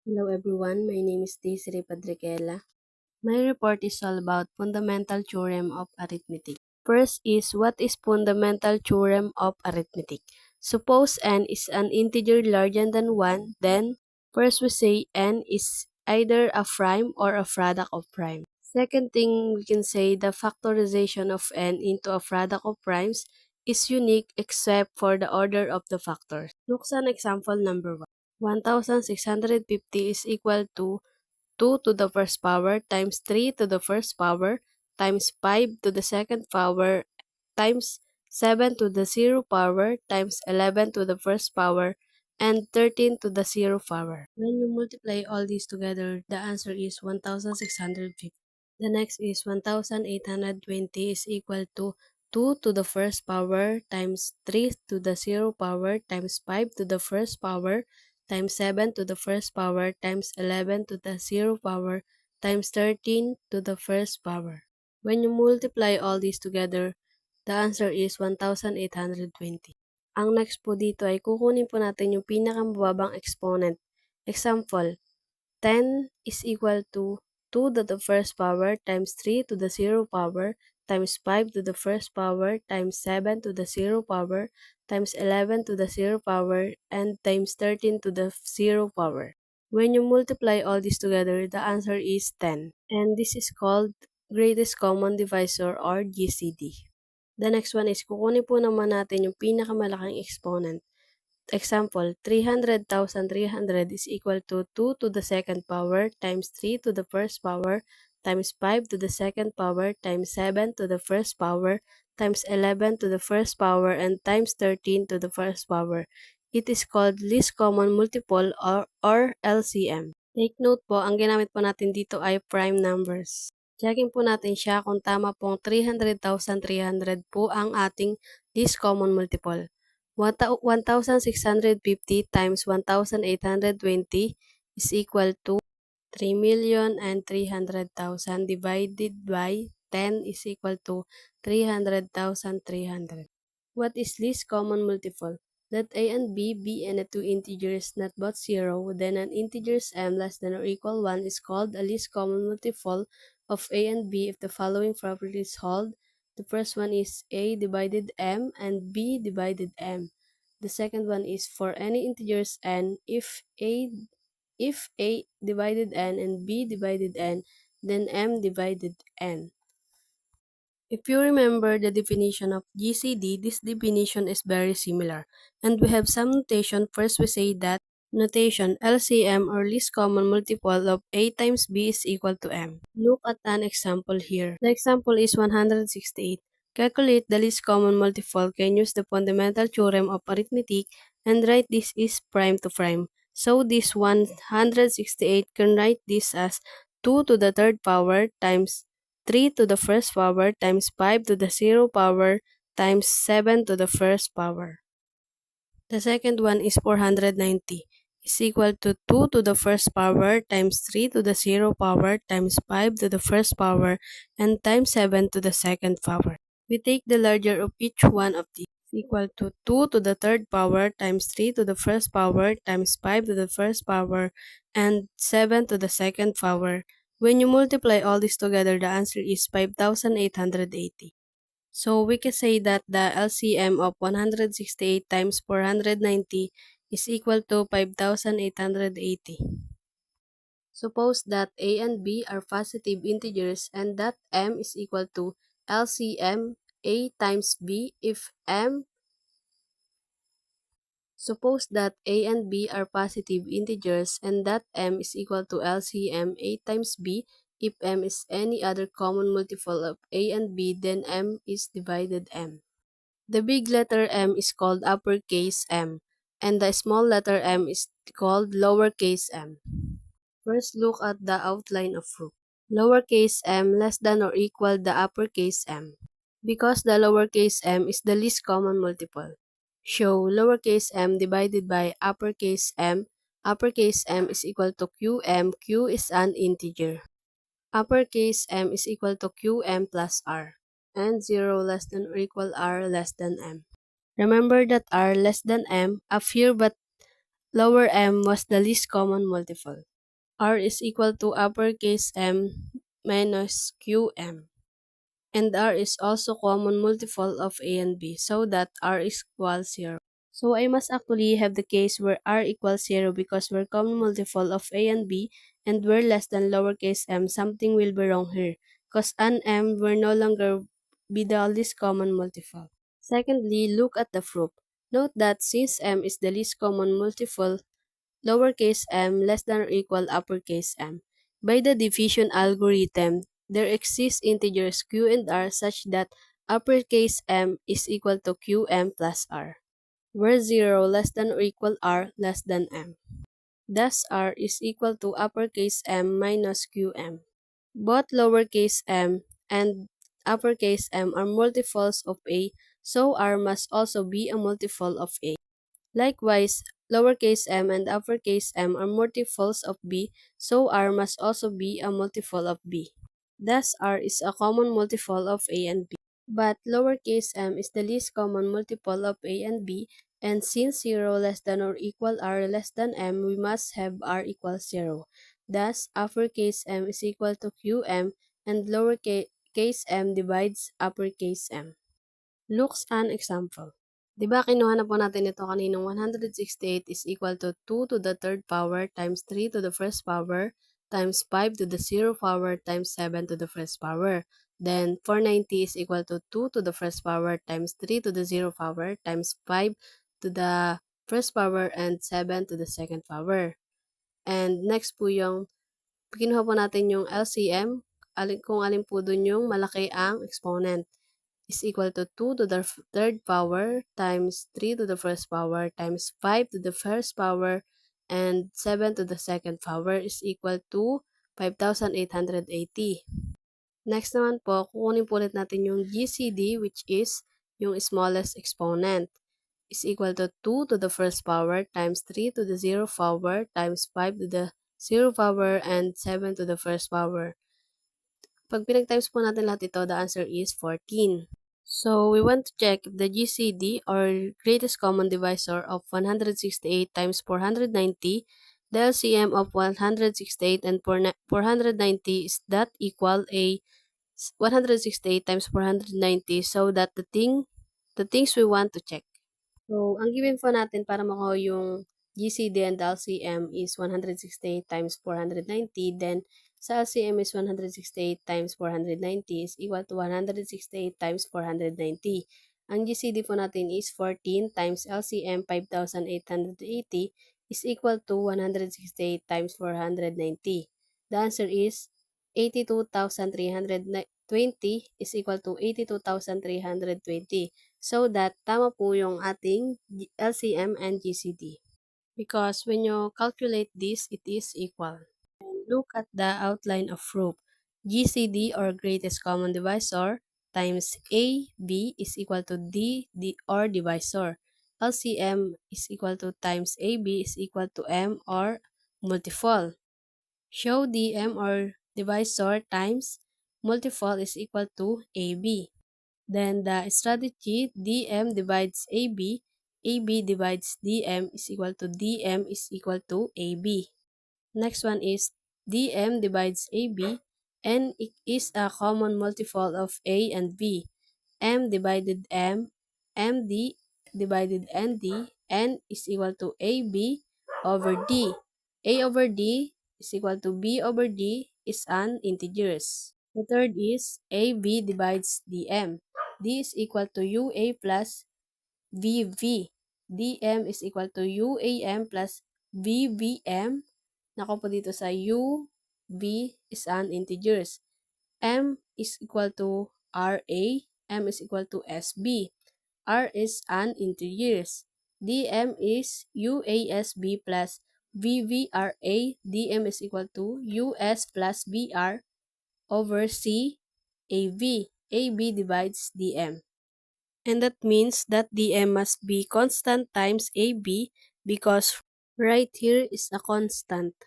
Hello everyone, my name is Desiree Padriquela. My report is all about fundamental theorem of arithmetic. First is, what is fundamental theorem of arithmetic? Suppose n is an integer larger than 1, then first we say n is either a prime or a product of prime. Second thing, we can say the factorization of n into a product of primes is unique except for the order of the factors. Look sa example number 1. 1650 is equal to 2 to the first power times 3 to the first power times 5 to the second power times 7 to the 0 power times 11 to the first power and 13 to the 0 power. When you multiply all these together, the answer is 1650. The next is 1820 is equal to 2 to the first power times 3 to the 0 power times 5 to the first power times 7 to the first power times 11 to the 0 power times 13 to the first power. When you multiply all these together, the answer is 1820. Ang next po dito ay kukunin po natin yung pinakamababang exponent. Example, 10 is equal to 2 to the first power times 3 to the 0 power times 5 to the first power times 7 to the 0 power times 11 to the 0 power and times 13 to the 0 power. When you multiply all this together, the answer is 10. And this is called greatest common divisor or GCD. The next one is kukunin po naman natin yung pinakamalaking exponent. Example, 300,300 is equal to 2 to the second power times 3 to the first power times 5 to the second power times 7 to the first power times 11 to the first power and times 13 to the first power. It is called least common multiple or LCM. Take note po, ang ginamit po natin dito ay prime numbers. Checking po natin siya kung tama pong 300,300 po ang ating least common multiple. 1,650 times 1,820 is equal to 3,300,000 divided by 10 is equal to 300,300. What is least common multiple? Let a and b be any two integers not both 0, then an integers m less than or equal 1 is called a least common multiple of a and b if the following properties hold. The first one is a divided m and b divided m. The second one is for any integers n, if a divided n and b divided n, then m divided n. If you remember the definition of GCD, this definition is very similar. And we have some notation. First, we say that notation LCM or least common multiple of a times b is equal to m. Look at an example here. The example is 168. Calculate the least common multiple. Can use the fundamental theorem of arithmetic and write this is prime to prime. So this 168 can write this as 2 to the third power times 3 to the first power times 5 to the 0 power times 7 to the first power. The second one is 490 is equal to 2 to the first power times 3 to the 0 power times 5 to the first power and times 7 to the second power. We take the larger of each one of these equal to 2 to the third power times 3 to the first power times 5 to the first power and 7 to the second power. When you multiply all this together, the answer is 5,880. So we can say that the LCM of 168 times 490 is equal to 5,880. Suppose that a and b are positive integers and that m is equal to LCM a times b if m. Suppose that a and b are positive integers and that m is equal to LCM a times b if m is any other common multiple of a and b, then m is divided m. The big letter m is called uppercase M and the small letter m is called lowercase m. First, look at the outline of proof. Lowercase m less than or equal the uppercase m. Because the lowercase m is the least common multiple. Show lowercase m divided by uppercase m. Uppercase m is equal to qm. Q is an integer. Uppercase m is equal to qm plus r. And 0 less than or equal r less than m. Remember that r less than m up here but lower m was the least common multiple. R is equal to uppercase M minus QM. And R is also common multiple of A and B, so that R is equal 0. So I must actually have the case where R equals 0 because we're common multiple of A and B and we're less than lowercase m. Something will be wrong here because an m will no longer be the least common multiple. Secondly, look at the proof. Note that since m is the least common multiple, lowercase m less than or equal uppercase m. By the division algorithm, there exists integers q and r such that uppercase m is equal to qm plus r, where 0 less than or equal r less than m. Thus r is equal to uppercase m minus qm. Both lowercase m and uppercase m are multiples of a, so r must also be a multiple of a. Likewise, lowercase m and uppercase m are multiples of b, so r must also be a multiple of b. Thus, r is a common multiple of a and b. But lowercase m is the least common multiple of a and b, and since 0 less than or equal r less than m, we must have r equals 0. Thus, uppercase m is equal to qm, and lowercase m divides uppercase m. Looks an example. Diba kinuha na po natin ito kaninang 168 is equal to 2 to the third power times 3 to the first power times 5 to the 0 power times 7 to the first power. Then 490 is equal to 2 to the first power times 3 to the 0 power times 5 to the first power and 7 to the second power. And next po yung kinuha po natin yung LCM, kung alin po dun yung malaki ang exponent, is equal to 2 to the third power times 3 to the first power times 5 to the first power and 7 to the second power is equal to 5,880. Next naman po, kukunin po ulit natin yung GCD, which is yung smallest exponent, is equal to 2 to the first power times 3 to the 0 power times 5 to the 0 power and 7 to the first power. Pag pinag-times po natin lahat ito, the answer is 14. So we want to check if the GCD, or greatest common divisor, of 168 times 490, the LCM of 168 and 490 is that equal a 168 times 490, so that the things we want to check. So, ang given po natin para makuha yung GCD and LCM is 168 times 490. Then, sa LCM is 168 times 490 is equal to 168 times 490. Ang GCD po natin is 14 times LCM 5,880 is equal to 168 times 490. The answer is 82,320 is equal to 82,320. So that tama po yung ating LCM and GCD. Because when you calculate this, it is equal. And look at the outline of proof. GCD, or greatest common divisor, times AB is equal to D or divisor. LCM is equal to times AB is equal to M, or multiple. Show DM, or divisor, times multiple is equal to AB. Then the strategy, DM divides AB, AB divides DM is equal to DM is equal to AB. Next one is DM divides AB, and it is a common multiple of A and B. M divided M, MD divided ND, N is equal to AB over D. A over D is equal to B over D is an integers. The third is AB divides DM. D is equal to UA plus VV. DM is equal to UAM plus VVM. Nako po dito sa UV is an integers. M is equal to RA. M is equal to SB. R is an integers. DM is UASB plus VVRA. DM is equal to US plus BR over C AB. AB divides DM. And that means that DM must be constant times AB, because right here is a constant.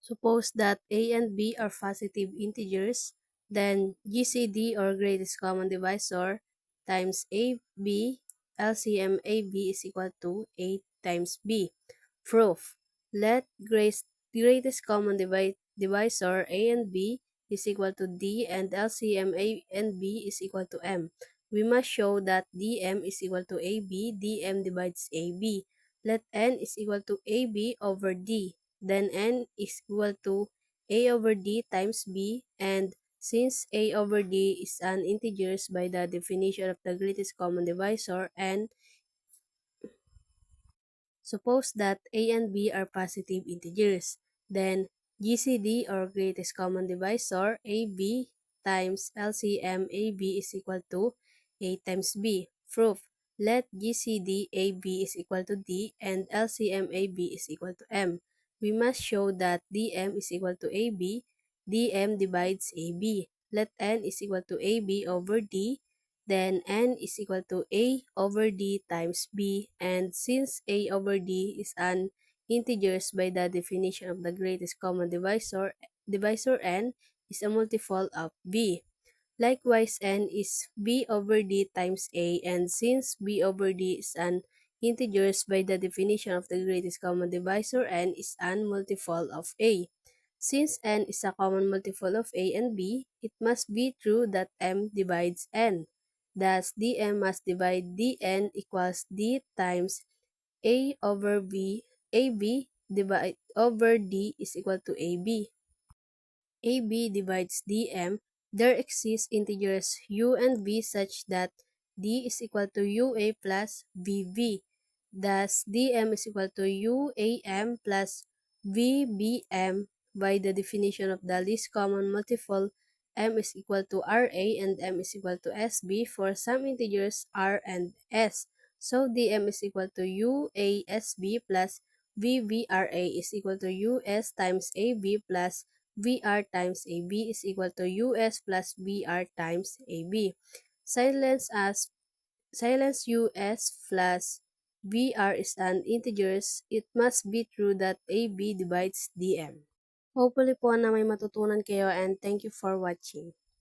Suppose that A and B are positive integers, then GCD, or greatest common divisor, times AB, LCM AB is equal to A times B. Proof. Let greatest common divisor A and B is equal to D and LCM A and B is equal to M. We must show that DM is equal to AB, DM divides AB. Let N is equal to AB over D. Then N is equal to A over D times B, and since A over D is an integers by the definition of the greatest common divisor, and suppose that A and B are positive integers. Then GCD or greatest common divisor AB times LCM AB is equal to A times B. Proof. Let GCD AB is equal to D and LCM AB is equal to M. We must show that DM is equal to AB, DM divides AB. Let N is equal to AB over D, then N is equal to A over D times B, and since A over D is an integers by the definition of the greatest common divisor N is a multiple of B. Likewise, N is B over D times A, and since B over D is an integers by the definition of the greatest common divisor N is an multiple of A. Since N is a common multiple of A and B, it must be true that M divides N. Thus, dm must divide dn equals d times a over b. AB divide over d is equal to AB. AB divides dm. There exist integers u and v such that d is equal to ua plus vv. Thus, dm is equal to uam plus vbm. By the definition of the least common multiple, m is equal to ra and m is equal to sb for some integers r and s. So, dm is equal to uasb plus vvra is equal to us times ab plus VR times AB is equal to US plus VR times AB. Silence as silence US plus VR is an integers, it must be true that AB divides DM. Hopefully po na may matutunan kayo and thank you for watching.